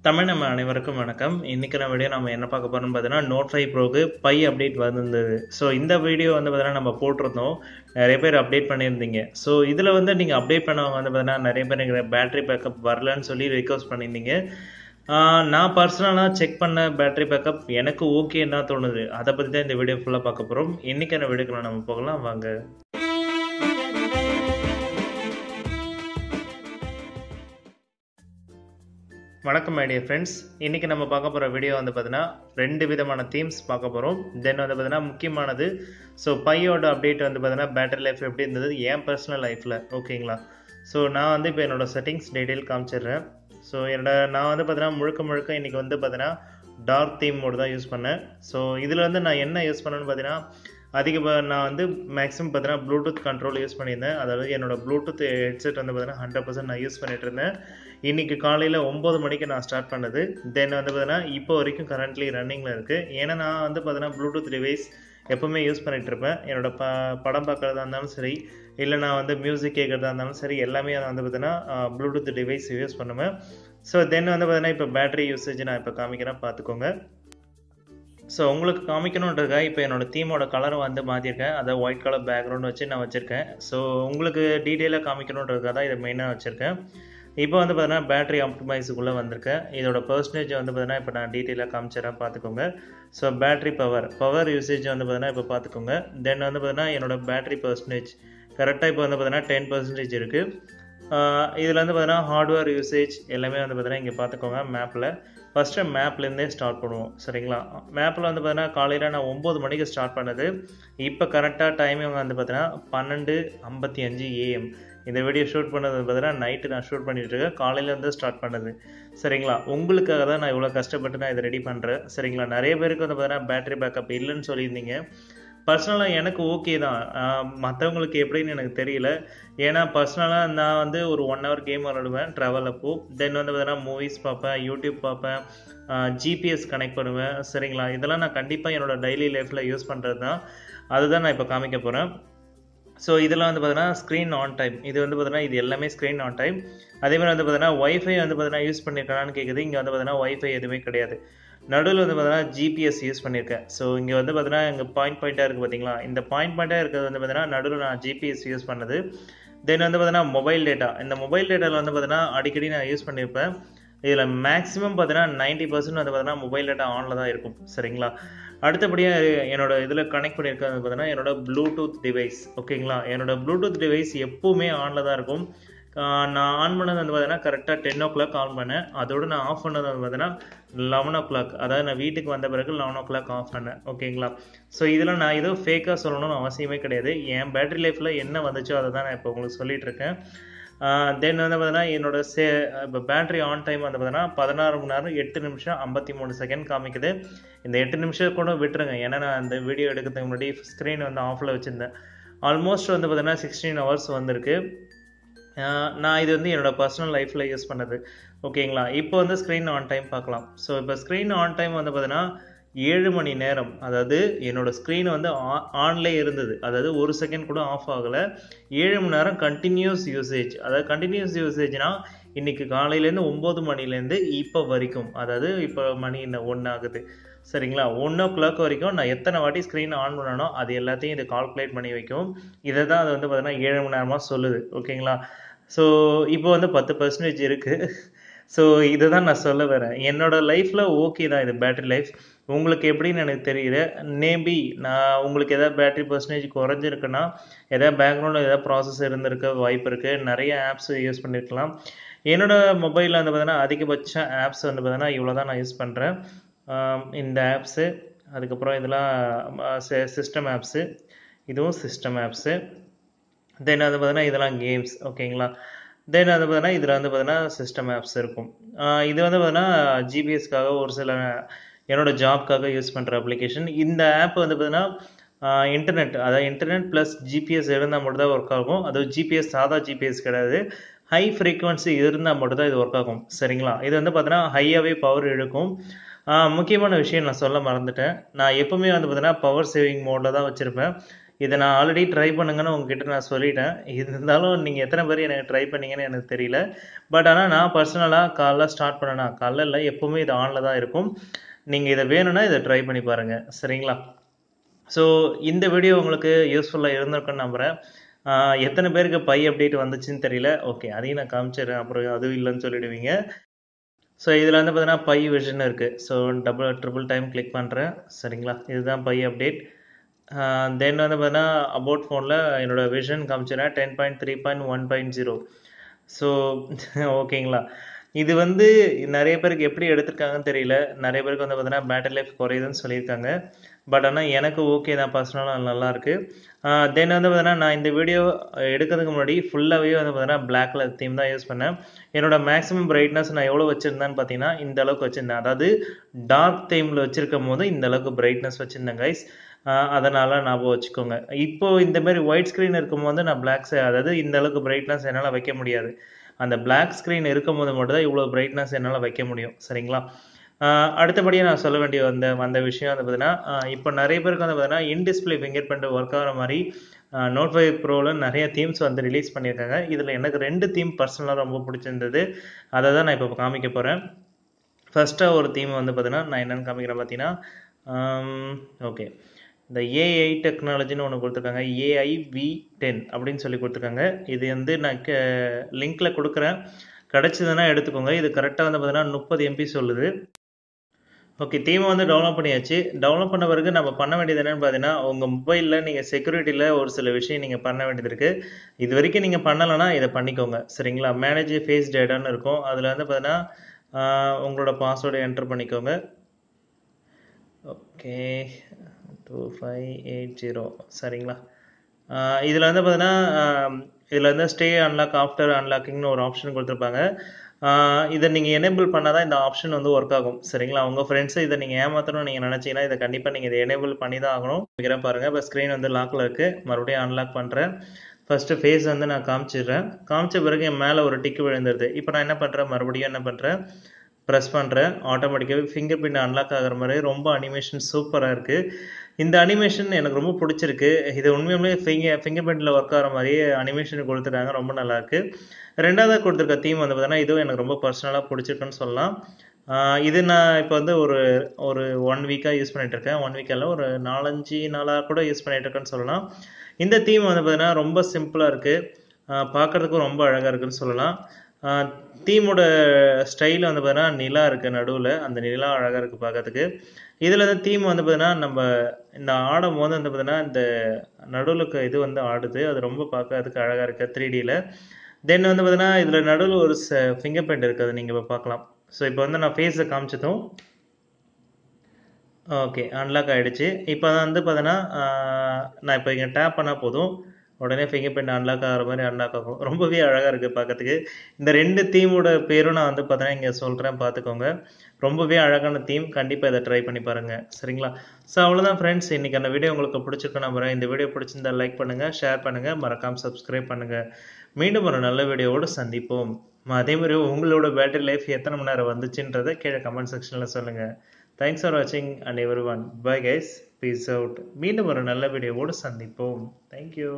தமிழ் நம்ம அனைவருக்கும் வணக்கம். இன்னைக்கு நம்ம வீடியோ நம்ம என்ன பார்க்க போறோம்னு பார்த்தீங்கன்னா நோட் 5 ப்ரோக்கு பை அப்டேட் வந்திருந்தது. ஸோ இந்த வீடியோ வந்து பார்த்தீங்கன்னா நம்ம போட்டிருந்தோம். நிறைய பேர் அப்டேட் பண்ணியிருந்தீங்க. ஸோ இதில் வந்து நீங்கள் அப்டேட் பண்ணவங்க வந்து பார்த்தீங்கன்னா நிறைய பேர் எனக்கு பேட்டரி பேக்கப் வரலன்னு சொல்லி ரிக்வஸ்ட் பண்ணியிருந்தீங்க. நான் பர்சனலாக செக் பண்ண பேட்டரி பேக்கப் எனக்கு ஓகேன்னு தான் தோணுது. அதை பற்றி தான் இந்த வீடியோ ஃபுல்லாக பார்க்க போகிறோம். இன்றைக்கான வீடியோக்குள்ள நம்ம போகலாம் வாங்க. வணக்கம் மை டியர் ஃப்ரெண்ட்ஸ். இன்றைக்கி நம்ம பார்க்க போகிற வீடியோ வந்து பார்த்தீங்கன்னா 2 விதமான தீம்ஸ் பார்க்க போகிறோம். தென் வந்து பார்த்தீங்கன்னா முக்கியமானது ஸோ பையோட அப்டேட் வந்து பார்த்தீங்கன்னா பேட்டரி லைஃப் எப்படி இருந்தது என் பர்சனல் லைஃப்பில், ஓகேங்களா? ஸோ நான் வந்து இப்போ என்னோடய செட்டிங்ஸ் டீட்டெயில் காமிச்சிடுறேன். ஸோ நான் வந்து பார்த்தீங்கன்னா முழுக்க இன்றைக்கி வந்து பார்த்தீங்கன்னா டார்க் தீம் மோடு தான் யூஸ் பண்ணேன். ஸோ இதில் வந்து நான் என்ன யூஸ் பண்ணேன்னு பார்த்தீங்கன்னா நான் வந்து மேக்ஸிமம் பார்த்தீங்கன்னா ப்ளூடூத் கண்ட்ரோல் யூஸ் பண்ணியிருந்தேன். அதாவது என்னோட ப்ளூடூத் ஹெட்செட் வந்து பார்த்தீங்கன்னா 100% நான் யூஸ் பண்ணிட்டு இருந்தேன். இன்றைக்கி காலையில் 9 மணிக்கு நான் ஸ்டார்ட் பண்ணது. தென் வந்து பார்த்தீங்கன்னா இப்போ வரைக்கும் கரண்ட்லி ரன்னிங்கில் இருக்குது. ஏன்னா நான் வந்து பார்த்தீங்கன்னா ப்ளூடூத் டிவைஸ் எப்போவுமே யூஸ் பண்ணிகிட்டு இருப்பேன். என்னோட படம் பார்க்குறதா இருந்தாலும் சரி, இல்லை நான் வந்து மியூசிக் கேட்குறதா இருந்தாலும் சரி, எல்லாமே நான் வந்து பார்த்தீங்கன்னா ப்ளூடூத் டிவைஸ் யூஸ் பண்ணுவேன். ஸோ தென் வந்து பார்த்தீங்கன்னா இப்போ பேட்டரி யூசேஜ் நான் இப்போ காமிக்கிறேன், பார்த்துக்கோங்க. ஸோ உங்களுக்கு காமிக்கணுன்றதுக்காக இப்போ என்னோடய தீமோட கலரை வந்து மாற்றிருக்கேன். அதை ஒயிட் கலர் பேக்ரவுண்ட் வச்சு நான் வச்சுருக்கேன். ஸோ உங்களுக்கு டீட்டெயிலாக காமிக்கணுன்றதுக்காக தான் இதை மெயினாக வச்சுருக்கேன். இப்போ வந்து பார்த்தீங்கன்னா பேட்டரி ஆப்டிமைஸுக்குள்ளே வந்திருக்கேன். இதோட பர்சன்டேஜ் வந்து பார்த்தீங்கன்னா இப்போ நான் டீட்டெயிலாக காமிச்சிடறேன், பார்த்துக்கோங்க. ஸோ பேட்டரி பவர் யூசேஜ் வந்து பார்த்தீங்கன்னா இப்போ பார்த்துக்கோங்க. தென் வந்து பார்த்தீங்கன்னா என்னோட பேட்டரி பர்சன்டேஜ் கரெக்டாக இப்போ வந்து பார்த்தீங்கன்னா 10% இருக்குது. இதில் வந்து பார்த்தீங்கன்னா ஹார்ட்வேர் யூசேஜ் எல்லாமே வந்து பார்த்தீங்கன்னா இங்கே பார்த்துக்கோங்க. ஃபஸ்ட்டு மேப்லேருந்தே ஸ்டார்ட் பண்ணுவோம், சரிங்களா? மேப்பில் வந்து பார்த்தீங்கன்னா காலையில் நான் 9 மணிக்கு ஸ்டார்ட் பண்ணது. இப்போ கரெக்டாக டைமிங் வந்து பார்த்தீங்கன்னா 12:55 AM. இந்த வீடியோ ஷூட் பண்ணது பார்த்தீங்கன்னா நைட்டு நான் ஷூட் பண்ணிட்டு இருக்கேன். காலையிலேருந்து ஸ்டார்ட் பண்ணது, சரிங்களா? உங்களுக்காக தான் நான் இவ்வளோ கஷ்டப்பட்டு நான் இதை ரெடி பண்ணுறேன், சரிங்களா? நிறைய பேருக்கு வந்து பார்த்தீங்கன்னா பேட்டரி பேக்கப் இல்லைன்னு சொல்லியிருந்தீங்க. பர்சனலாக எனக்கு ஓகே தான், மற்றவங்களுக்கு எப்படின்னு எனக்கு தெரியல. ஏன்னா பர்சனலாக நான் வந்து ஒரு 1 hour கேம் விளாடுவேன் ட்ராவல் அப்போ. தென் வந்து பார்த்தீங்கன்னா மூவிஸ் பார்ப்பேன், யூடியூப் பார்ப்பேன், ஜிபிஎஸ் கனெக்ட் பண்ணுவேன், சரிங்களா? இதெல்லாம் நான் கண்டிப்பாக என்னோட டெய்லி லைஃப்பில் யூஸ் பண்ணுறது தான். அதுதான் நான் இப்போ காமிக்க போகிறேன். ஸோ இதெல்லாம் வந்து பார்த்தீங்கன்னா ஸ்க்ரீன் ஆன் டைம். இது வந்து பார்த்தீங்கன்னா இது எல்லாமே ஸ்க்ரீன் ஆன் டைம். அதேமாதிரி வந்து பார்த்தீங்கன்னா ஒய்ஃபை வந்து பார்த்தீங்கன்னா யூஸ் பண்ணியிருக்கானான்னு கேட்குது. இங்கே வந்து பார்த்தீங்கன்னா ஒய்ஃபை எதுவுமே கிடையாது. நடுவில் வந்து பார்த்தீங்கன்னா ஜிபிஎஸ் யூஸ் பண்ணியிருக்கேன். ஸோ இங்கே வந்து பார்த்தீங்கன்னா இங்கே பாயிண்டாக இருக்குது பார்த்தீங்களா? இந்த பாயிண்டாக இருக்கிறது வந்து பார்த்தீங்கன்னா நடுவில் நான் ஜிபிஎஸ் யூஸ் பண்ணது. தென் வந்து பார்த்தீங்கன்னா மொபைல் டேட்டா. இந்த மொபைல் டேட்டாவில் வந்து பார்த்தீங்கன்னா அடிக்கடி நான் யூஸ் பண்ணியிருப்பேன். இதில் மேக்ஸிமம் பார்த்தீங்கன்னா 90% வந்து பார்த்தீங்கன்னா மொபைல் டேட்டா ஆனில் தான் இருக்கும், சரிங்களா? அடுத்தபடியாக என்னோட இதில் கனெக்ட் பண்ணியிருக்கிறது பார்த்தீங்கன்னா என்னோட ப்ளூடூத் டிவைஸ், ஓகேங்களா? என்னோட ப்ளூடூத் டிவைஸ் எப்போவுமே ஆனில் தான் இருக்கும். நான் ஆன் பண்ணது வந்து பார்த்தீங்கன்னா கரெக்டாக 10 o'clock ஆன் பண்ணேன். அதோடு நான் ஆஃப் பண்ணது வந்து பார்த்தீங்கன்னா 11 o'clock. அதாவது நான் வீட்டுக்கு வந்த பிறகு 11 o'clock ஆஃப் பண்ணேன், ஓகேங்களா? ஸோ இதில் நான் எதுவும் ஃபேக்காக சொல்லணும்னு அவசியமே கிடையாது. என் பேட்டரி லைஃப்பில் என்ன வந்துச்சோ அதை தான் நான் இப்போ உங்களுக்கு சொல்லிகிட்டு இருக்கேன். தென் வந்து பார்த்தீங்கன்னா என்னோட இப்போ பேட்டரி ஆன் டைம் வந்து பார்த்தீங்கன்னா 16 மணி நேரம் 8 நிமிஷம் 53 செகண்ட் காமிக்குது. இந்த 8 நிமிஷம் கூட விட்டுருங்க, ஏன்னா நான் அந்த வீடியோ எடுக்கிறதுக்கு முன்னாடி ஸ்க்ரீன் வந்து ஆஃபில் வச்சுருந்தேன். ஆல்மோஸ்ட் வந்து பார்த்தீங்கன்னா 16 hours வந்திருக்கு. நான் இது வந்து என்னோடய பர்சனல் லைஃப்பில் யூஸ் பண்ணது, ஓகேங்களா? இப்போ வந்து ஸ்க்ரீன் ஆன் டைம் பார்க்கலாம். ஸோ இப்போ ஸ்க்ரீன் ஆன் டைம் வந்து பார்த்தீங்கன்னா 7 மணி நேரம். அதாவது என்னோடய ஸ்க்ரீன் வந்து ஆன்லேயே இருந்தது, அதாவது 1 செகண்ட் கூட ஆஃப் ஆகலை. 7 மணி நேரம் கண்டினியூஸ் யூசேஜ். அதாவது கண்டினியூஸ் யூசேஜ்னால் இன்றைக்கி காலையிலேருந்து 9 மணிலேருந்து இப்போ வரைக்கும், அதாவது இப்போ மணி 1 ஆகுது, சரிங்களா? 1 o'clock வரைக்கும் நான் எத்தனை வாட்டி ஸ்க்ரீன் ஆன் பண்ணனோ அது எல்லாத்தையும் இது கால்குலேட் பண்ணி வைக்கும். இதை தான் அது வந்து பார்த்தீங்கன்னா 7 மணி நேரமாக சொல்லுது, ஓகேங்களா? ஸோ இப்போ வந்து 10% இருக்குது. ஸோ இதை தான் நான் சொல்ல வரேன். என்னோடய லைஃப்பில் ஓகே தான் இது பேட்டரி லைஃப். உங்களுக்கு எப்படின்னு எனக்கு தெரியல. மேபி நான் உங்களுக்கு எதாவது பேட்டரி பர்சன்டேஜ் குறைஞ்சிருக்குன்னா எதாவது பேக்ரவுண்டில் எதாவது ப்ராசஸ் இருந்திருக்க வாய்ப்பு இருக்குது. நிறைய ஆப்ஸ் யூஸ் பண்ணியிருக்கலாம். என்னோடய மொபைலில் வந்து பார்த்தீங்கன்னா அதிகபட்ச ஆப்ஸ் வந்து பார்த்தீங்கன்னா இவ்வளோ தான் நான் யூஸ் பண்ணுறேன். இந்த ஆப்ஸு, அதுக்கப்புறம் இதெல்லாம் சிஸ்டம் ஆப்ஸு, இதுவும் சிஸ்டம் ஆப்ஸு. தென் வந்து பார்த்தீங்கன்னா இதெல்லாம் கேம்ஸ், ஓகேங்களா? தென் வந்து பார்த்தீங்கன்னா இதில் வந்து பார்த்தீங்கன்னா சிஸ்டம் ஆப்ஸ் இருக்கும். இது வந்து பார்த்தீங்கன்னா ஜிபிஎஸ்க்காக ஒரு சில என்னோடய ஜாப்க்காக யூஸ் பண்ணுற அப்ளிகேஷன். இந்த ஆப் வந்து பார்த்தீங்கன்னா இன்டர்நெட், அதாவது இன்டர்நெட் ப்ளஸ் ஜிபிஎஸ் இருந்தால் மட்டும் தான் ஒர்க் ஆகும். அதுவும் ஜிபிஎஸ் சாதா ஜிபிஎஸ் கிடையாது, ஹை ஃப்ரீக்வன்சி இருந்தால் மட்டும் தான் இது ஒர்க் ஆகும், சரிங்களா? இது வந்து பார்த்தீங்கன்னா ஹையாகவே பவர் இழுக்கும். முக்கியமான விஷயம் நான் சொல்ல மறந்துட்டேன். நான் எப்போவுமே வந்து பார்த்தீங்கன்னா பவர் சேவிங் மோடில் தான் வச்சுருப்பேன். இதை நான் ஆல்ரெடி ட்ரை பண்ணுங்கன்னு உங்ககிட்ட நான் சொல்லிட்டேன். இருந்தாலும் நீங்கள் எத்தனை பேர் எனக்கு ட்ரை பண்ணீங்கன்னு எனக்கு தெரியல. பட் ஆனால் நான் பர்சனலாக காலைல ஸ்டார்ட் பண்ணேன்னா காலைல இல்லை, எப்போவுமே இது ஆனில் தான் இருக்கும். நீங்கள் இதை வேணும்னா இதை ட்ரை பண்ணி பாருங்கள், சரிங்களா? ஸோ இந்த வீடியோ உங்களுக்கு யூஸ்ஃபுல்லாக இருந்திருக்குன்னு நம்புகிறேன். எத்தனை பேருக்கு பை அப்டேட் வந்துச்சுன்னு தெரியல. ஓகே, அதையும் நான் காமிச்சிடுறேன், அப்புறம் அதுவும் இல்லைன்னு சொல்லிடுவீங்க. ஸோ இதில் வந்து பார்த்தீங்கன்னா பை விஷன் இருக்குது. ஸோ ட்ரிபிள் டைம் கிளிக் பண்ணுறேன், சரிங்களா? இதுதான் பை அப்டேட். தென் வந்து பார்த்தீங்கன்னா அபவுட் ஃபோனில் என்னோடய விஷன் காமிச்சிடுறேன் 10.3.1.0. ஸோ ஓகேங்களா? இது வந்து நிறைய பேருக்கு எப்படி எடுத்திருக்காங்கன்னு தெரியல. நிறைய பேருக்கு வந்து பார்த்தீங்கன்னா பேட்டரி லைஃப் குறையுதுன்னு சொல்லியிருக்காங்க. பட் ஆனால் எனக்கு ஓகே தான், பர்சனலாக நல்லாயிருக்கு. தென் வந்து பார்த்தீங்கன்னா நான் இந்த வீடியோ எடுக்கிறதுக்கு முன்னாடி ஃபுல்லாகவே வந்து பார்த்தீங்கன்னா பிளாக் கலர் தீம் தான் யூஸ் பண்ணேன். என்னோடய மேக்ஸிமம் பிரைட்னஸ் நான் எவ்வளோ வச்சுருந்தேன்னு பார்த்தீங்கன்னா இந்த அளவுக்கு வச்சுருந்தேன். அதாவது டார்க் தீமில் வச்சுருக்கும் போது இந்த அளவுக்கு பிரைட்னஸ் வச்சுருந்தேன் கைஸ். அதனால் ஞாபகம் வச்சுக்கோங்க. இப்போது இந்த மாதிரி ஒயிட் ஸ்க்ரீன் இருக்கும்போது நான் அதாவது இந்த அளவுக்கு பிரைட்னஸ் என்னால் வைக்க முடியாது. அந்த பிளாக் ஸ்க்ரீன் இருக்கும்போது மட்டும் தான் இவ்வளோ பிரைட்னஸ் என்னால் வைக்க முடியும், சரிங்களா? அடுத்தபடியாக நான் சொல்ல வேண்டிய வந்த விஷயம் வந்து பார்த்தீங்கன்னா, இப்போ நிறைய பேருக்கு வந்து பார்த்தீங்கன்னா இன்டிஸ்பிளே ஃபிங்கர் பிரிண்ட் ஒர்க் ஆகிற மாதிரி Note 5 Proவில் நிறைய தீம்ஸ் வந்து ரிலீஸ் பண்ணியிருக்காங்க. இதில் எனக்கு 2 தீம் பர்சனலாக ரொம்ப பிடிச்சிருந்தது. அதை தான் நான் இப்போ காமிக்க போகிறேன். ஃபஸ்ட்டாக ஒரு தீம் வந்து பார்த்தீங்கன்னா நான் என்னென்னு காமிக்கிறேன் பார்த்தீங்கன்னா, ஓகே, இந்த ஏஐ டெக்னாலஜின்னு ஒன்று கொடுத்துருக்காங்க, AI-V10 அப்படின்னு சொல்லி கொடுத்துருக்காங்க. இது வந்து நான் லிங்க்கில் கொடுக்குறேன், கிடச்சிதுன்னா எடுத்துக்கோங்க. இது கரெக்டாக வந்து பார்த்தீங்கன்னா 30 MB சொல்லுது. ஓகே, தீமை வந்து டவுன்லோட் பண்ணியாச்சு. டவுன்லோட் பண்ண பிறகு நம்ம பண்ண வேண்டியது என்னென்னு பார்த்தீங்கன்னா, உங்கள் மொபைலில் நீங்கள் செக்யூரிட்டியில் ஒரு சில விஷயம் நீங்கள் பண்ண வேண்டியது இருக்குது. இது வரைக்கும் நீங்கள் பண்ணலைன்னா இதை பண்ணிக்கோங்க, சரிங்களா? மேனேஜ் ஃபேஸ் டேட்டான்னு இருக்கும். அதில் வந்து பார்த்தீங்கன்னா உங்களோட பாஸ்வேர்டை என்டர் பண்ணிக்கோங்க. ஓகே, 2580, சரிங்களா? இதில் வந்து பார்த்தீங்கன்னா இதில் வந்து ஸ்டே அன்லாக் ஆஃப்டர் அன்லாக்கிங்னு ஒரு ஆப்ஷன் கொடுத்துருப்பாங்க. இதை நீங்கள் எனேபிள் பண்ணால் தான் இந்த ஆப்ஷன் வந்து ஒர்க் ஆகும், சரிங்களா? உங்கள் ஃப்ரெண்ட்ஸை இதை நீங்கள் ஏமாற்றணும்னு நீங்கள் நினச்சிங்கன்னா இதை கண்டிப்பாக நீங்கள் இதை எனேபிள் பண்ணி தான் ஆகணும். வைக்கிறேன் பாருங்கள். இப்போ ஸ்க்ரீன் வந்து லாக்கில் இருக்குது. மறுபடியும் அன்லாக் பண்ணுறேன். ஃபஸ்ட்டு ஃபேஸ் வந்து நான் காமிச்சிடுறேன். காமிச்ச பிறகு என் மேலே ஒரு டிக்கு விழுந்துருது. இப்போ நான் என்ன பண்ணுறேன், மறுபடியும் என்ன பண்ணுறேன், ப்ரெஸ் பண்ணுறேன். ஆட்டோமேட்டிக்காகவே ஃபிங்கர் பிரிண்ட் அன்லாக் ஆகிற மாதிரி ரொம்ப அனிமேஷன் சூப்பராக இருக்குது. இந்த அனிமேஷன் எனக்கு ரொம்ப பிடிச்சிருக்கு. இது உண்மையுமே ஃபிங்கர் பிரிண்டில் ஒர்க் ஆகிற மாதிரியே அனிமேஷன் கொடுத்துருக்காங்க, ரொம்ப நல்லாயிருக்கு. ரெண்டாவது கொடுத்துருக்க தீம் வந்து பார்த்தீங்கன்னா இதுவும் எனக்கு ரொம்ப பர்சனலாக பிடிச்சிருக்குன்னு சொல்லலாம். இது நான் இப்போ வந்து ஒரு 1 வீக்காக யூஸ் பண்ணிகிட்ருக்கேன். 1 வீக்காக இல்லை, ஒரு 4-5 நாளாக கூட யூஸ் பண்ணிகிட்ருக்கேன்னு சொல்லலாம். இந்த தீம் வந்து பார்த்தீங்கன்னா ரொம்ப சிம்பிளாக இருக்குது, பார்க்குறதுக்கும் ரொம்ப அழகாக இருக்குதுன்னு சொல்லலாம். தீமோட ஸ்டைல் வந்து பார்த்தீங்கன்னா நிலா இருக்குது நடுவில், அந்த நிலா அழகாக இருக்குது பார்க்கறதுக்கு. இதில் வந்து தீம் வந்து பார்த்தீங்கன்னா நம்ம இந்த ஆடும் போது வந்து பார்த்தீங்கன்னா இந்த நடுவில் இது வந்து ஆடுது, அது ரொம்ப பார்க்கறதுக்கு அழகாக இருக்குது 3Dயில். தென் வந்து பார்த்தீங்கன்னா இதில் நடுவில் ஒரு ஃபிங்கர் பிரிண்ட் இருக்குது, அதை நீங்கள் இப்போ பார்க்கலாம். ஸோ இப்போ வந்து நான் ஃபேஸை காமிச்சதும் ஓகே அன்லாக் ஆகிடுச்சு. இப்போ வந்து பார்த்தீங்கன்னா நான் இப்போ இங்கே டேப் பண்ணால் போதும், உடனே ஃபிங்கர் பிரிண்ட் அன்லாக் ஆகிற மாதிரி அன்லாக் ஆகும். ரொம்பவே அழகாக இருக்குது பார்க்கறதுக்கு. இந்த 2 தீமோட பேரும் நான் வந்து பார்த்தீங்கன்னா இங்கே சொல்கிறேன், பார்த்துக்கோங்க. ரொம்பவே அழகான தீம், கண்டிப்பாக இதை ட்ரை பண்ணி பாருங்கள், சரிங்களா? ஸோ அவ்வளோதான் ஃப்ரெண்ட்ஸ், இன்றைக்கி அந்த வீடியோ உங்களுக்கு பிடிச்சிருக்கு நம்புறேன். இந்த வீடியோ பிடிச்சிருந்தா லைக் பண்ணுங்கள், ஷேர் பண்ணுங்கள், மறக்காமல் சப்ஸ்கிரைப் பண்ணுங்கள். மீண்டும் ஒரு நல்ல வீடியோவோடு சந்திப்போம். அதே மாதிரி உங்களோட பேட்டரி லைஃப் எத்தனை மணி நேரம் வந்துச்சுன்றதை கீழே கமெண்ட் செக்ஷனில் சொல்லுங்கள். தேங்க்ஸ் ஃபார் வாட்சிங் and every one. Bye guys, peace out. மீண்டும் ஒரு நல்ல வீடியோவோடு சந்திப்போம். தேங்க்யூ.